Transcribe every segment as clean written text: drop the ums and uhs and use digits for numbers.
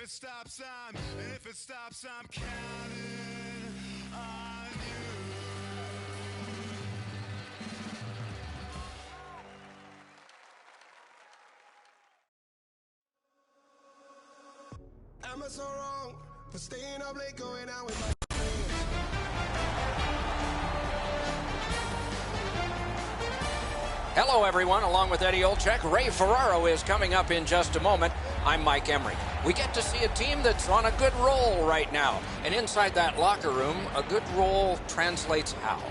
it stops, I'm counting on you. Am I so wrong for staying up late, going out with my Hello, everyone. Along with Eddie Olczyk, Ray Ferraro is coming up in just a moment. I'm Mike Emrick. We get to see a team that's on a good roll right now. And inside that locker room, a good roll translates how?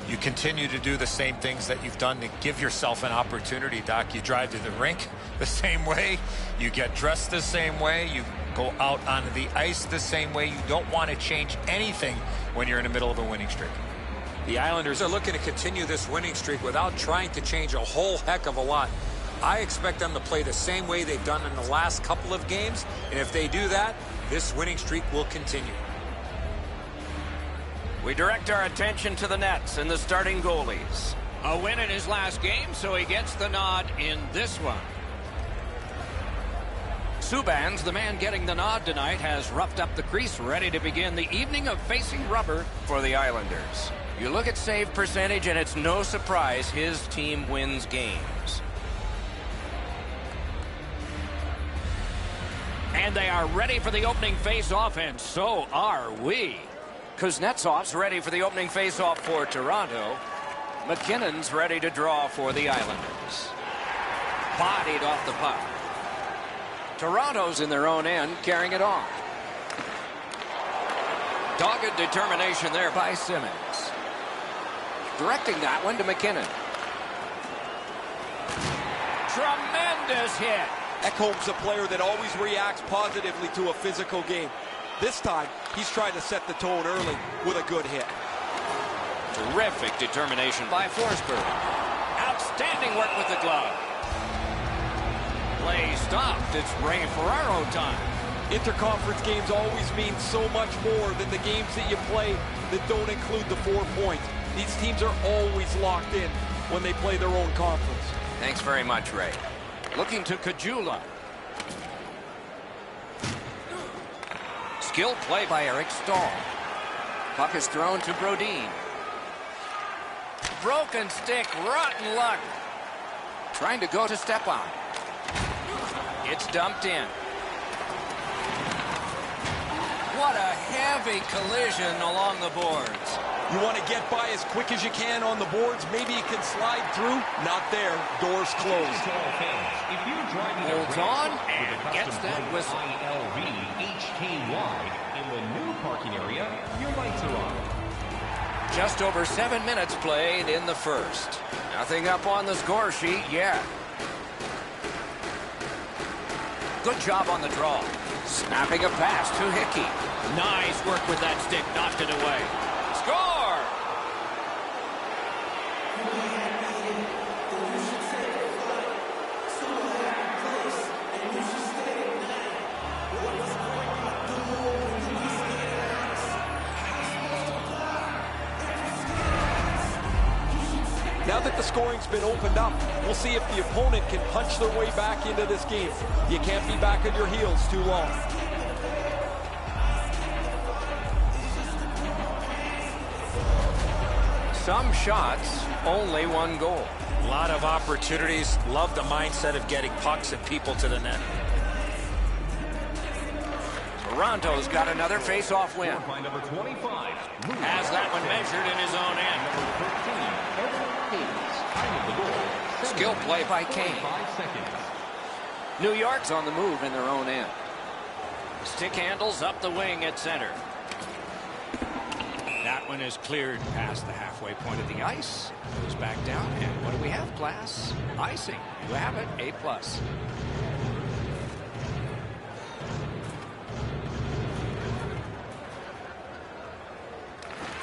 You continue to do the same things that you've done to give yourself an opportunity, Doc. You drive to the rink the same way. You get dressed the same way. You go out onto the ice the same way. You don't want to change anything when you're in the middle of a winning streak. The Islanders are looking to continue this winning streak without trying to change a whole heck of a lot. I expect them to play the same way they've done in the last couple of games, and if they do that, this winning streak will continue. We direct our attention to the Nets and the starting goalies. A win in his last game, so he gets the nod in this one. Subban's, the man getting the nod tonight, has roughed up the crease, ready to begin the evening of facing rubber for the Islanders. You look at save percentage, and it's no surprise his team wins games. And they are ready for the opening face-off, and so are we. Kuznetsov's ready for the opening face-off for Toronto. McKinnon's ready to draw for the Islanders. Bodied off the puck. Toronto's in their own end, carrying it on. Dogged determination there by Simmons. Directing that one to McKinnon. Tremendous hit. Ekholm's a player that always reacts positively to a physical game. This time, he's trying to set the tone early with a good hit. Terrific determination by Forsberg. Outstanding work with the glove. Play stopped. It's Ray Ferraro time. Interconference games always mean so much more than the games that you play that don't include the 4 points. These teams are always locked in when they play their own conference. Thanks very much, Ray. Looking to Kajula. Skill play by Eric Stahl. Puck is thrown to Brodin. Broken stick, rotten luck. Trying to go to Stepan. It's dumped in. What a heavy collision along the boards. You want to get by as quick as you can on the boards. Maybe you can slide through. Not there. Doors closed. Holds on and gets that whistle. HKY in the new parking area. Your lights are on. Just over 7 minutes played in the first. Nothing up on the score sheet yet. Good job on the draw. Snapping a pass to Hickey. Nice work with that stick. Knocked it away. Score! Now that the scoring's been opened up, we'll see if the opponent can punch their way back into this game. You can't be back on your heels too long. Some shots, only one goal. A lot of opportunities. Love the mindset of getting pucks and people to the net. Toronto's got another face-off win. By number 25. Has that one measured in his own end. Skill play by Kane. New York's on the move in their own end. Stick handles up the wing at center. That one is cleared past the halfway point of the ice. Goes back down, and what do we have, class? Icing. You have it, A+.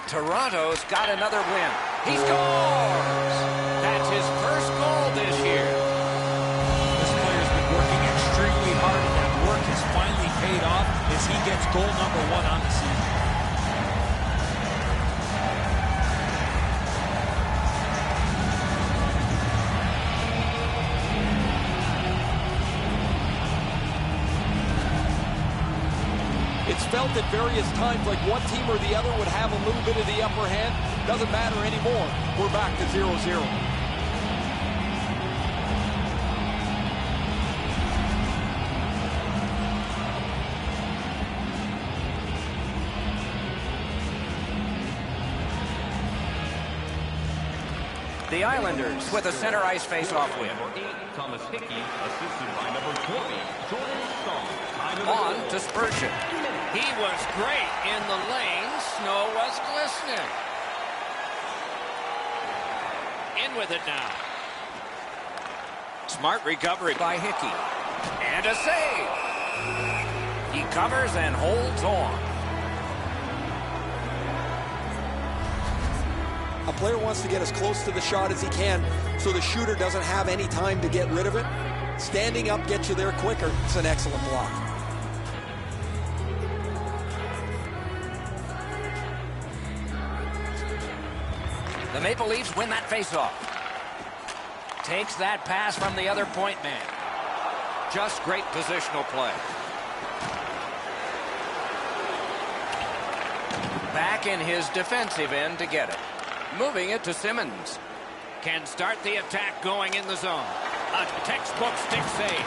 Toronto's got another win. He scores! That's his first goal this year. This player's been working extremely hard, and that work has finally paid off as he gets goal number 1 on the season. It's felt at various times like one team or the other would have a little bit of the upper hand. Doesn't matter anymore. We're back to 0-0. The Islanders with a center ice face-off win. Number 8, Thomas Hickey, assisted by number 20, Jordan Stahl. On to Spurgeon. He was great in the lane. Snow was glistening. In with it now. Smart recovery by Hickey. And a save. He covers and holds on. A player wants to get as close to the shot as he can so the shooter doesn't have any time to get rid of it. Standing up gets you there quicker. It's an excellent block. The Maple Leafs win that faceoff. Takes that pass from the other point man. Just great positional play. Back in his defensive end to get it. Moving it to Simmons. Can start the attack going in the zone. A textbook stick save.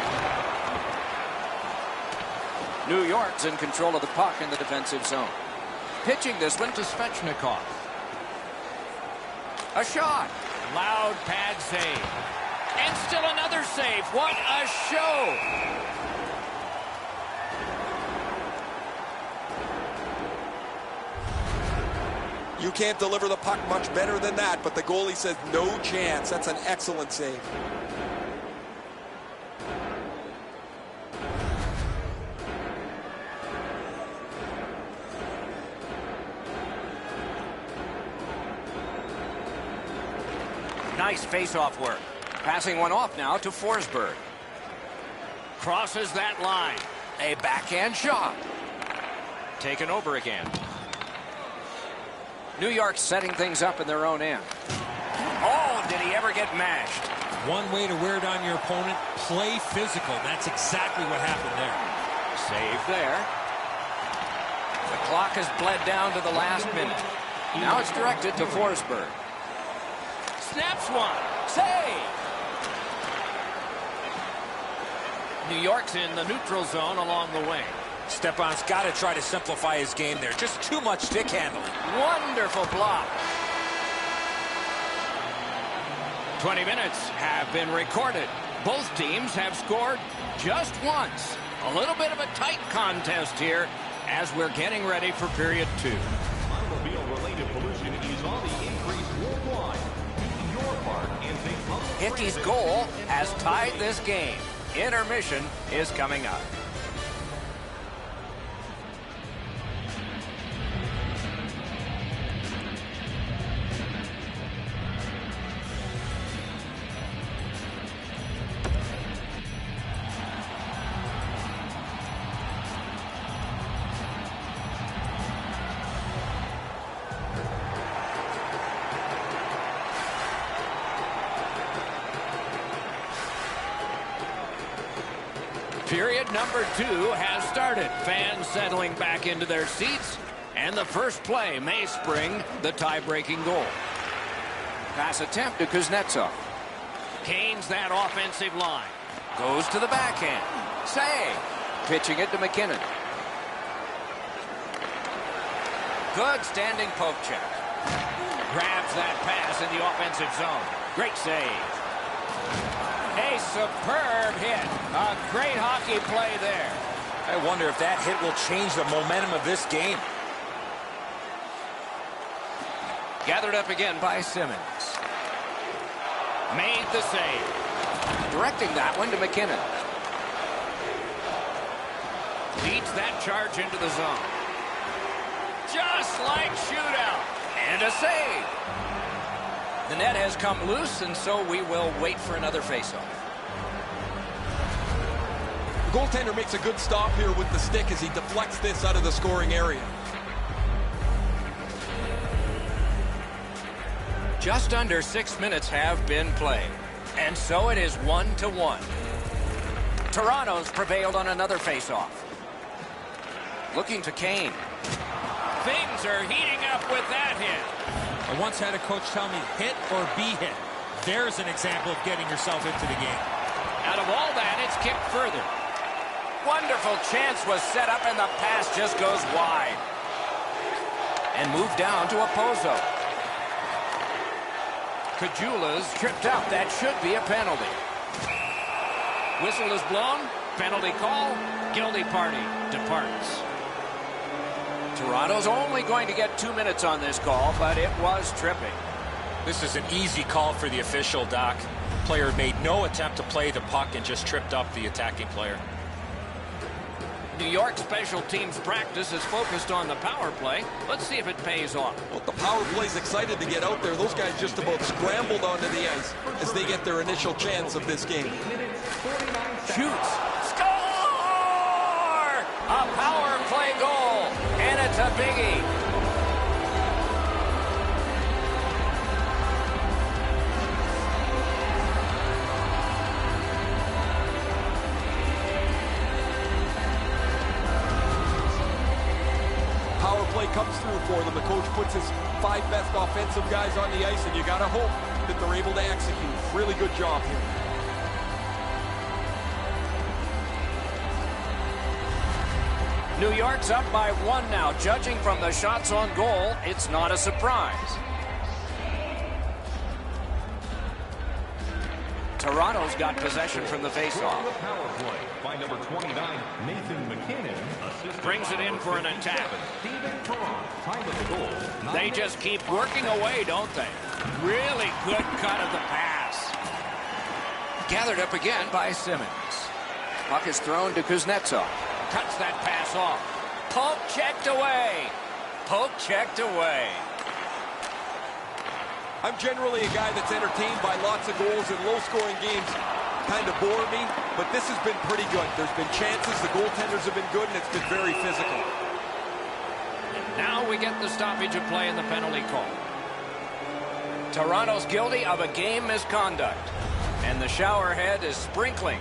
New York's in control of the puck in the defensive zone. Pitching this one to Svechnikov. A shot. Loud pad save. And still another save. What a show. You can't deliver the puck much better than that, but the goalie says no chance. That's an excellent save. Nice face-off work. Passing one off now to Forsberg. Crosses that line. A backhand shot. Taken over again. New York setting things up in their own end. Oh, did he ever get mashed? One way to wear down your opponent, play physical. That's exactly what happened there. Save there. The clock has bled down to the last minute. Now it's directed to Forsberg. Snaps one. Save. New York's in the neutral zone along the wing. Stepan's got to try to simplify his game there. Just too much stick handling. Wonderful block. 20 minutes have been recorded. Both teams have scored just once. A little bit of a tight contest here as we're getting ready for period 2. Automobile-related pollution is on the increase worldwide. Do your part and take public Hickey's goal has tied this game. Intermission is coming up. Period number 2 has started. Fans settling back into their seats. And the first play may spring the tie-breaking goal. Pass attempt to Kuznetsov. Gains that offensive line. Goes to the backhand. Save. Pitching it to McKinnon. Good standing poke check. Grabs that pass in the offensive zone. Great save. A superb hit. A great hockey play there. I wonder if that hit will change the momentum of this game. Gathered up again by Simmons. Made the save. Directing that one to McKinnon. Leads that charge into the zone. Just like shootout. And a save. The net has come loose, and so we will wait for another faceoff. The goaltender makes a good stop here with the stick as he deflects this out of the scoring area. Just under 6 minutes have been played, and so it is 1-1. Toronto's prevailed on another faceoff. Looking to Kane. Things are heating up with that hit. I once had a coach tell me, hit or be hit. There's an example of getting yourself into the game. Out of all that, it's kicked further. Wonderful chance was set up, and the pass just goes wide. And moved down to Opozo. Kajula's tripped up. That should be a penalty. Whistle is blown. Penalty call. Guilty party departs. Toronto's only going to get 2 minutes on this call, but it was tripping. This is an easy call for the official, Doc. Player made no attempt to play the puck and just tripped up the attacking player. New York special teams practice is focused on the power play. Let's see if it pays off. Well, the power play's excited to get out there. Those guys just about scrambled onto the ice as they get their initial chance of this game. Shoots. Score! A power play goal, and it's a biggie. Power play comes through for them. The coach puts his 5 best offensive guys on the ice, and you got to hope that they're able to execute. Really good job here. New York's up by 1 now. Judging from the shots on goal, it's not a surprise. Toronto's got possession from the faceoff. Power play by number 29, Nathan McKinnon. Brings it in for an attack. Time of the goal. They just keep working away, don't they? Really good cut of the pass. Gathered up again by Simmons. Puck is thrown to Kuznetsov. Cuts that pass off. Poke checked away. Poke checked away. I'm generally a guy that's entertained by lots of goals, and low-scoring games kind of bore me, but this has been pretty good. There's been chances, the goaltenders have been good, and it's been very physical. And now we get the stoppage of play in the penalty call. Toronto's guilty of a game misconduct, and the showerhead is sprinkling.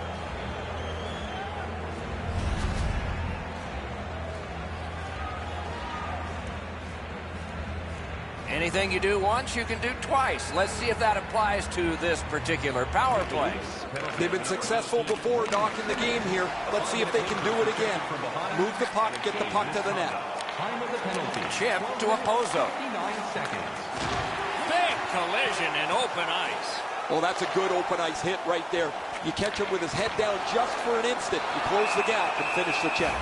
Anything you do once, you can do twice. Let's see if that applies to this particular power play. They've been successful before, Doc, in the game here. Let's see if they can do it again. Move the puck, get the puck to the net. Time of the penalty. Chip to Opozo. 59 seconds. Big collision in open ice. Oh, that's a good open ice hit right there. You catch him with his head down just for an instant. You close the gap and finish the check.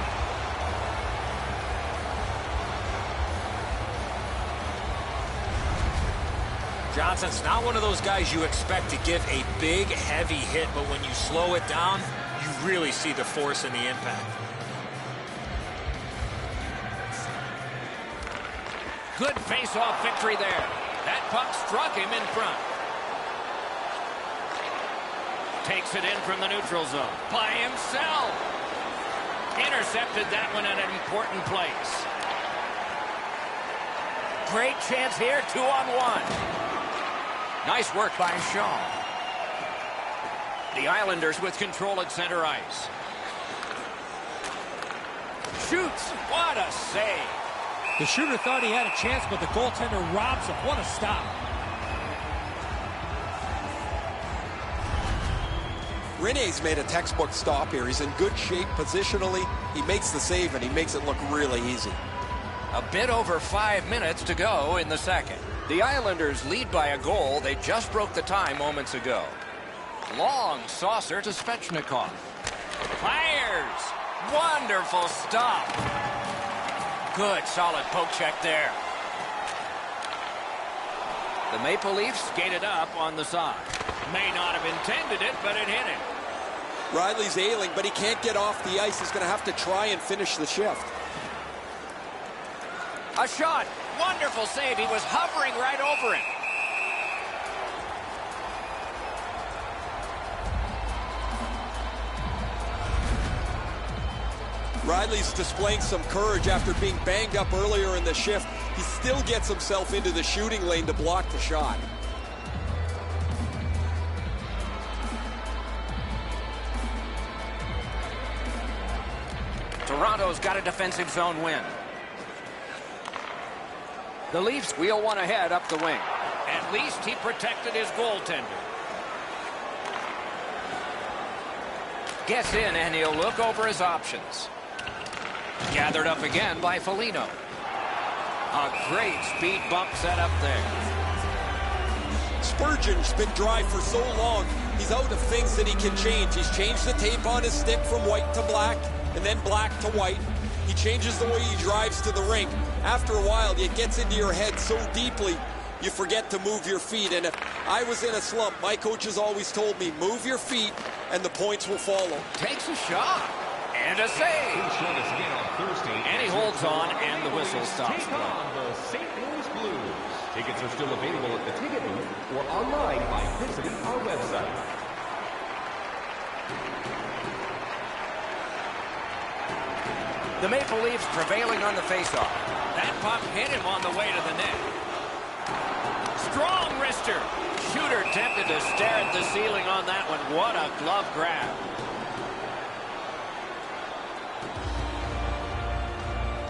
Johnson's not one of those guys you expect to give a big, heavy hit, but when you slow it down, you really see the force and the impact. Good face-off victory there. That puck struck him in front. Takes it in from the neutral zone. By himself. Intercepted that one at an important place. Great chance here, 2-on-1. Nice work by Shaw. The Islanders with control at center ice. Shoots. What a save. The shooter thought he had a chance, but the goaltender robs him. What a stop. Rene's made a textbook stop here. He's in good shape positionally. He makes the save, and he makes it look really easy. A bit over 5 minutes to go in the second. The Islanders lead by a goal. They just broke the tie moments ago. Long saucer to Svechnikov. Fires. Wonderful stop. Good, solid poke check there. The Maple Leafs skated up on the side. May not have intended it, but it hit him. Riley's ailing, but he can't get off the ice. He's going to have to try and finish the shift. A shot. Wonderful save. He was hovering right over him. Riley's displaying some courage after being banged up earlier in the shift. He still gets himself into the shooting lane to block the shot. Toronto's got a defensive zone win. The Leafs wheel one ahead up the wing. At least he protected his goaltender. Gets in, and he'll look over his options. Gathered up again by Foligno. A great speed bump set up there. Spurgeon's been dry for so long. He's out of things that he can change. He's changed the tape on his stick from white to black, and then black to white. He changes the way he drives to the rink. After a while, it gets into your head so deeply, you forget to move your feet. And if I was in a slump, my coaches always told me, move your feet, and the points will follow. Takes a shot. And a save. And he holds on, and the whistle stops play. The St. Louis Blues. Tickets are still available at the ticket booth or online by visiting our website. The Maple Leafs prevailing on the faceoff. That puck hit him on the way to the net. Strong wrister. Shooter tempted to stare at the ceiling on that one. What a glove grab.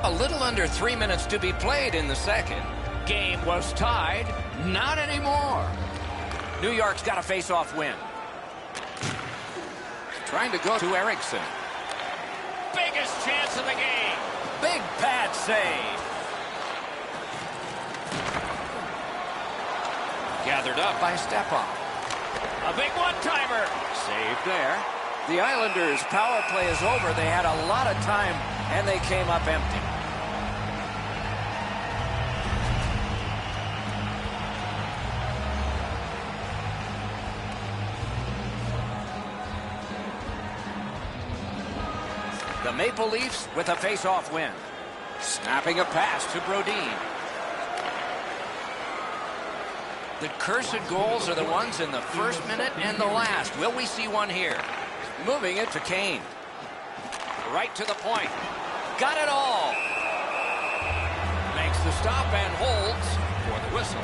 A little under 3 minutes to be played in the second. Game was tied. Not anymore. New York's got a face-off win. Trying to go to Eriksson. Biggest chance of the game. Big pad save. Gathered up by Stepan. A big one-timer. Saved there. The Islanders' power play is over. They had a lot of time, and they came up empty. The Maple Leafs with a face-off win. Snapping a pass to Brodin. The cursed goals are the ones in the first minute and the last. Will we see one here? Moving it to Kane. Right to the point. Got it all. Makes the stop and holds for the whistle.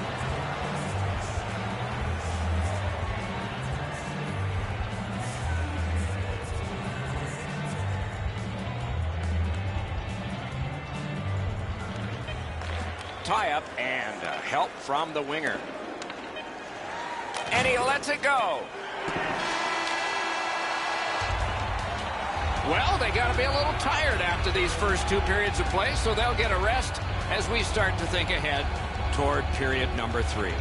Tie-up and help from the winger. And he lets it go. Well, they got to be a little tired after these first two periods of play, so they'll get a rest as we start to think ahead toward period number 3.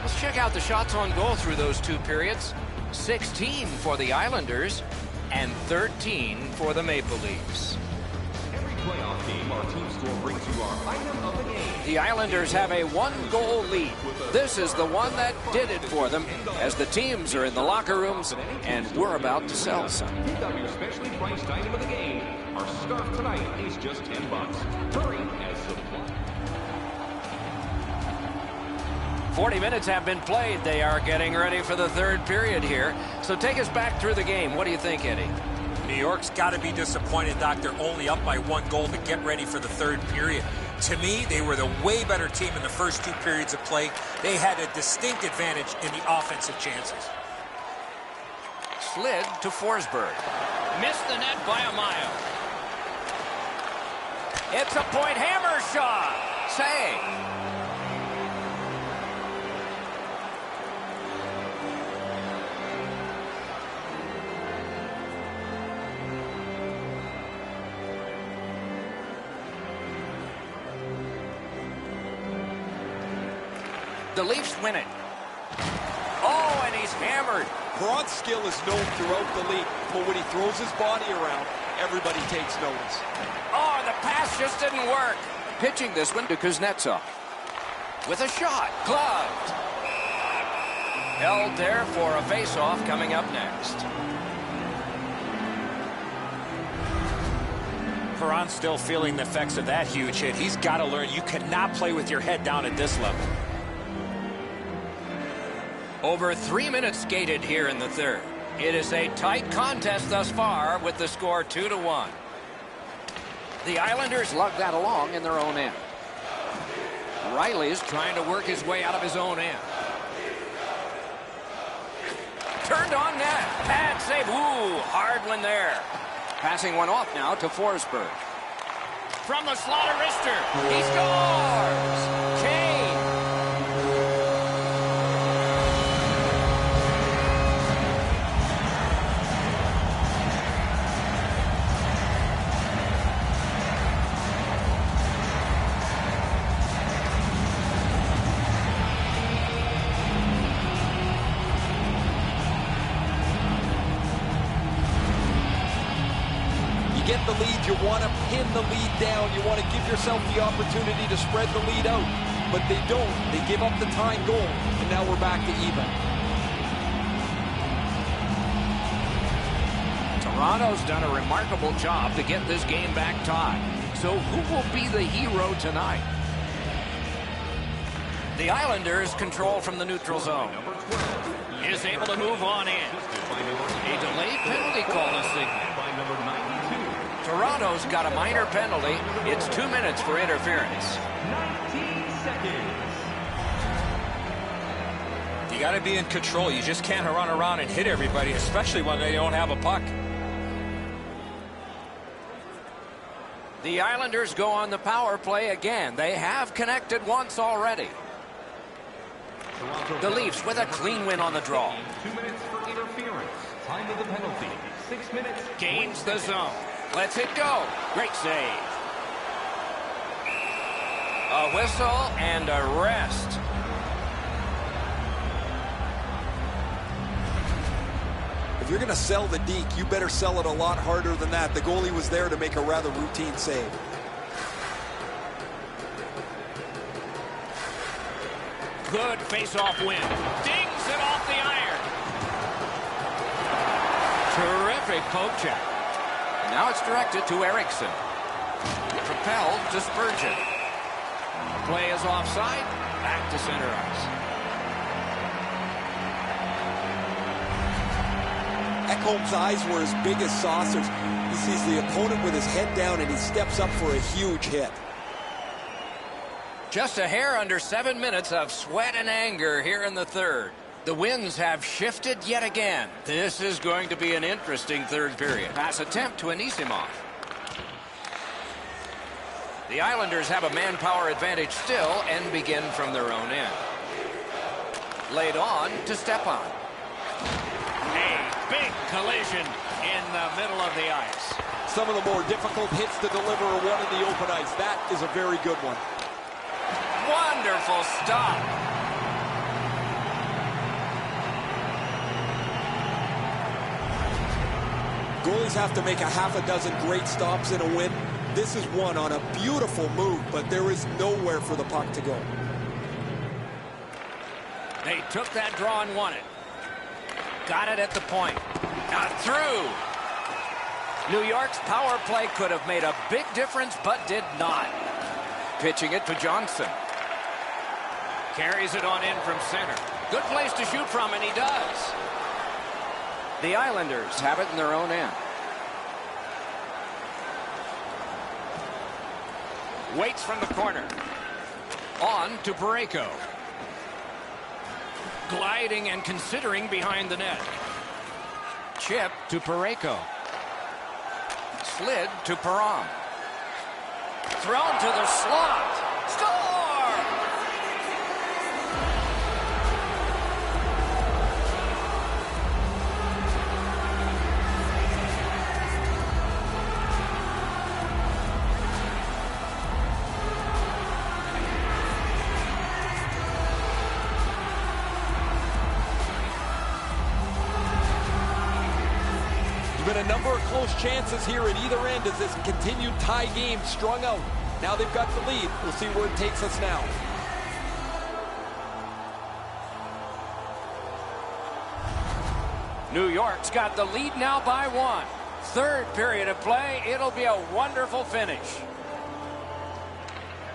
Let's check out the shots on goal through those two periods. 16 for the Islanders and 13 for the Maple Leafs. Playoff game, our team score brings you our item of the game. The Islanders have a 1-goal lead. This is the one that did it for them as the teams are in the locker rooms and we're about to sell some. Pick up your specially priced item of the game. Our scarf tonight is just $10. Hurry as supply. 40 minutes have been played. They are getting ready for the third period here. So take us back through the game. What do you think, Eddie? New York's got to be disappointed, Doc. They're only up by 1 goal to get ready for the third period. To me, they were the way better team in the first 2 periods of play. They had a distinct advantage in the offensive chances. Slid to Forsberg. Missed the net by a mile. It's a point hammer shot. Save. The Leafs win it. Oh, and he's hammered. Perron's skill is known throughout the league, but when he throws his body around, everybody takes notice. Oh, and the pass just didn't work. Pitching this one to Kuznetsov. With a shot. Gloved. Held there for a face-off coming up next. Perron's still feeling the effects of that huge hit. He's got to learn you cannot play with your head down at this level. Over 3 minutes skated here in the third. It is a tight contest thus far with the score 2-1. The Islanders lug that along in their own end. Riley's trying to work his way out of his own end. Turned on net. Pad save. Ooh, hard one there. Passing one off now to Forsberg. From the slaughter wrister, he scores! Kane! Get the lead, you want to pin the lead down, you want to give yourself the opportunity to spread the lead out, but they don't. They give up the tying goal, and now we're back to even. Toronto's done a remarkable job to get this game back tied. So who will be the hero tonight? The Islanders control from the neutral zone. Is able to move on in. A delayed penalty call is signaled. Toronto's got a minor penalty. It's 2 minutes for interference. 19 seconds. You got to be in control. You just can't run around and hit everybody, especially when they don't have a puck. The Islanders go on the power play again. They have connected once already. The Leafs with a clean win on the draw. 2 minutes for interference. Time of the penalty, 6 minutes. Gains the zone. Lets it go. Great save. A whistle and a rest. If you're going to sell the deke, you better sell it a lot harder than that. The goalie was there to make a rather routine save. Good face-off win. Dings it off the iron. Terrific poke check. Now it's directed to Eriksson. Propelled to Spurgeon. The play is offside. Back to center ice. Ekholm's eyes were as big as saucers. He sees the opponent with his head down and he steps up for a huge hit. Just a hair under 7 minutes of sweat and anger here in the third. The winds have shifted yet again. This is going to be an interesting third period. Pass attempt to Anisimov. The Islanders have a manpower advantage still and begin from their own end. Laid on to Stepan. A big collision in the middle of the ice. Some of the more difficult hits to deliver are one in the open ice. That is a very good one. Wonderful stop. Goalies have to make a half a dozen great stops in a win. This is one on a beautiful move, but there is nowhere for the puck to go. They took that draw and won it. Got it at the point. Not through. New York's power play could have made a big difference, but did not. Pitching it to Johnson. Carries it on in from center. Good place to shoot from, and he does. The Islanders have it in their own end. Waits from the corner. On to Parayko. Gliding and considering behind the net. Chip to Parayko. Slid to Perron. Thrown to the slot. Score! Been a number of close chances here at either end as this continued tie game strung out. Now they've got the lead. We'll see where it takes us now. New York's got the lead now by 1. Third period of play. It'll be a wonderful finish.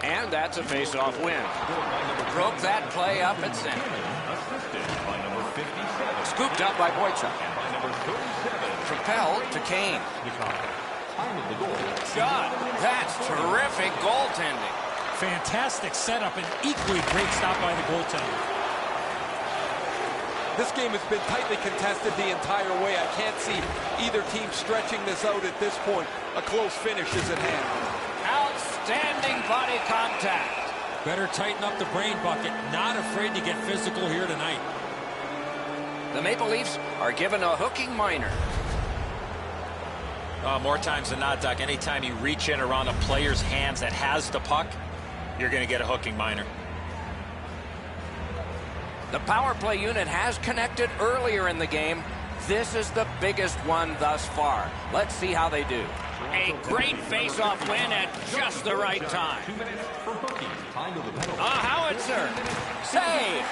And that's a face-off win. Broke that play up at center. Scooped up by Boychuk. Propelled to Kane. Shot. That's terrific goaltending. Fantastic setup and equally great stop by the goaltender. This game has been tightly contested the entire way. I can't see either team stretching this out at this point. A close finish is at hand. Outstanding body contact. Better tighten up the brain bucket. Not afraid to get physical here tonight. The Maple Leafs are given a hooking minor. More times than not, Doc, anytime you reach in around a player's hands that has the puck, you're going to get a hooking minor. The power play unit has connected earlier in the game. This is the biggest one thus far. Let's see how they do. A great face-off win at just the right time. 2 minutes for hooking. Time to the penalty. A howitzer. Save.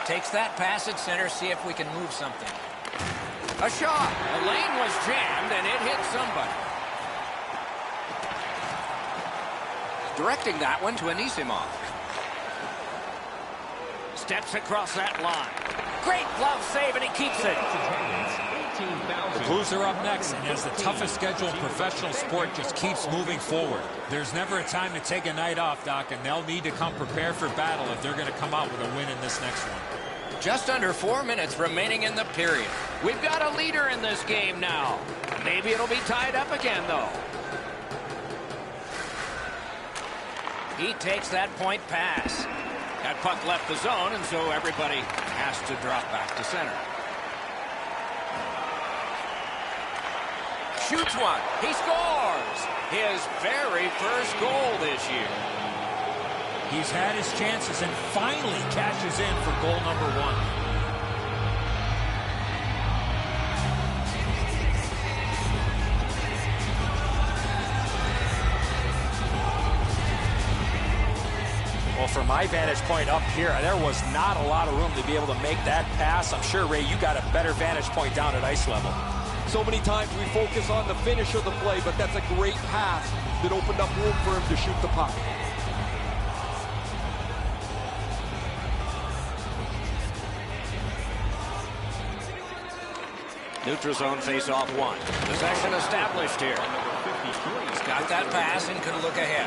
Takes that pass at center, see if we can move something. A shot. The lane was jammed, and it hit somebody. Directing that one to Anisimov. Steps across that line. Great glove save, and he keeps it. The Blues are up next, and as the toughest schedule in professional sport just keeps moving forward. There's never a time to take a night off, Doc, and they'll need to come prepared for battle if they're going to come out with a win in this next one. Just under 4 minutes remaining in the period. We've got a leader in this game now. Maybe it'll be tied up again, though. He takes that point pass. That puck left the zone, and so everybody has to drop back to center. Shoots one. He scores. His very first goal this year. He's had his chances and finally cashes in for goal number 1. Well, from my vantage point up here, there was not a lot of room to be able to make that pass. I'm sure, Ray, you got a better vantage point down at ice level. So many times we focus on the finish of the play, but that's a great pass that opened up room for him to shoot the puck. Neutral zone face-off one. Possession established here. He's got that pass and can look ahead.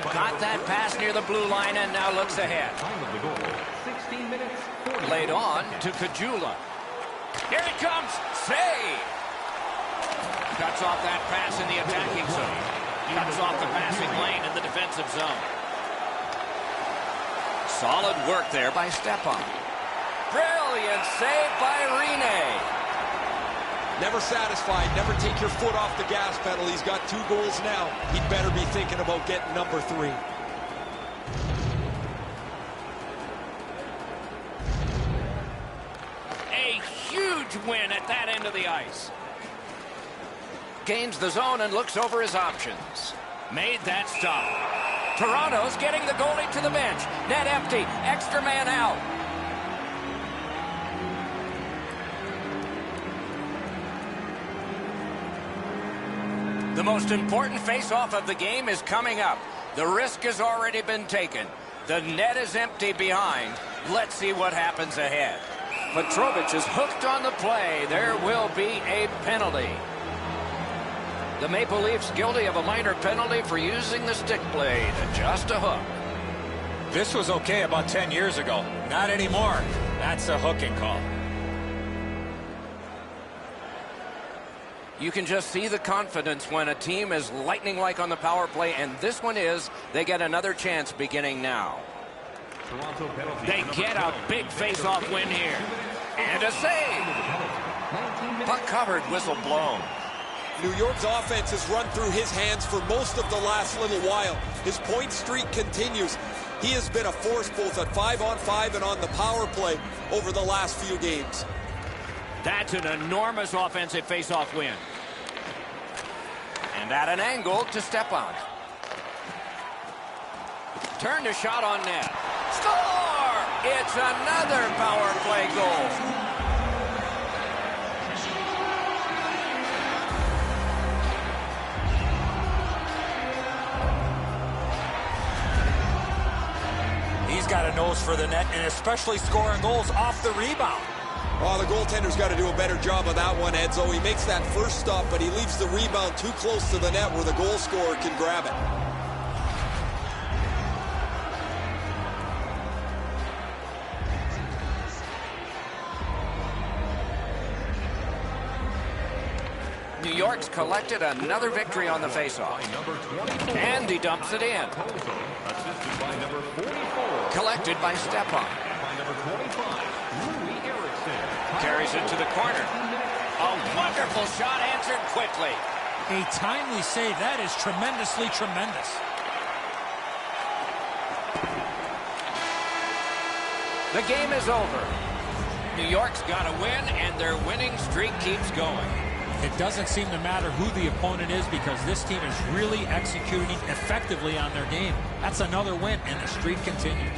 Got that pass near the blue line and now looks ahead. Laid on to Kajula. Here it comes. Save. Cuts off that pass in the attacking zone. Cuts off the passing lane in the defensive zone. Solid work there by Stepan. Brilliant save by Rene. Never satisfied. Never take your foot off the gas pedal. He's got 2 goals now. He'd better be thinking about getting number 3. A huge win at that end of the ice. Gains the zone and looks over his options. Made that stop. Toronto's getting the goalie to the bench. Net empty. Extra man out. The most important face-off of the game is coming up. The risk has already been taken. The net is empty behind. Let's see what happens ahead. Petrovich is hooked on the play. There will be a penalty. The Maple Leafs guilty of a minor penalty for using the stick blade. Just a hook. This was okay about 10 years ago. Not anymore. That's a hooking call. You can just see the confidence when a team is lightning-like on the power play, and this one is. They get another chance beginning now. They get a big face-off win here. And a save. Puck covered, whistle blown. New York's offense has run through his hands for most of the last little while. His point streak continues. He has been a force both at 5-on-5 and on the power play over the last few games. That's an enormous offensive face-off win. And at an angle to Stepan. Turned a shot on net. Score! It's another power play goal. He's got a nose for the net, and especially scoring goals off the rebound. Oh, the goaltender's got to do a better job of that one, Edzo. He makes that first stop, but he leaves the rebound too close to the net where the goal scorer can grab it. New York's collected another victory on the faceoff. And he dumps it in. Collected by Stepan. Carries it to the corner. A wonderful shot answered quickly. A timely save. That is tremendously tremendous. The game is over. New York's got a win, and their winning streak keeps going. It doesn't seem to matter who the opponent is because this team is really executing effectively on their game. That's another win, and the streak continues.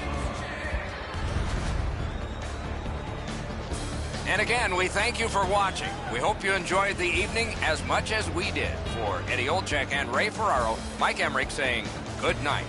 And again, we thank you for watching. We hope you enjoyed the evening as much as we did. For Eddie Olczyk and Ray Ferraro, Mike Emmerich saying good night.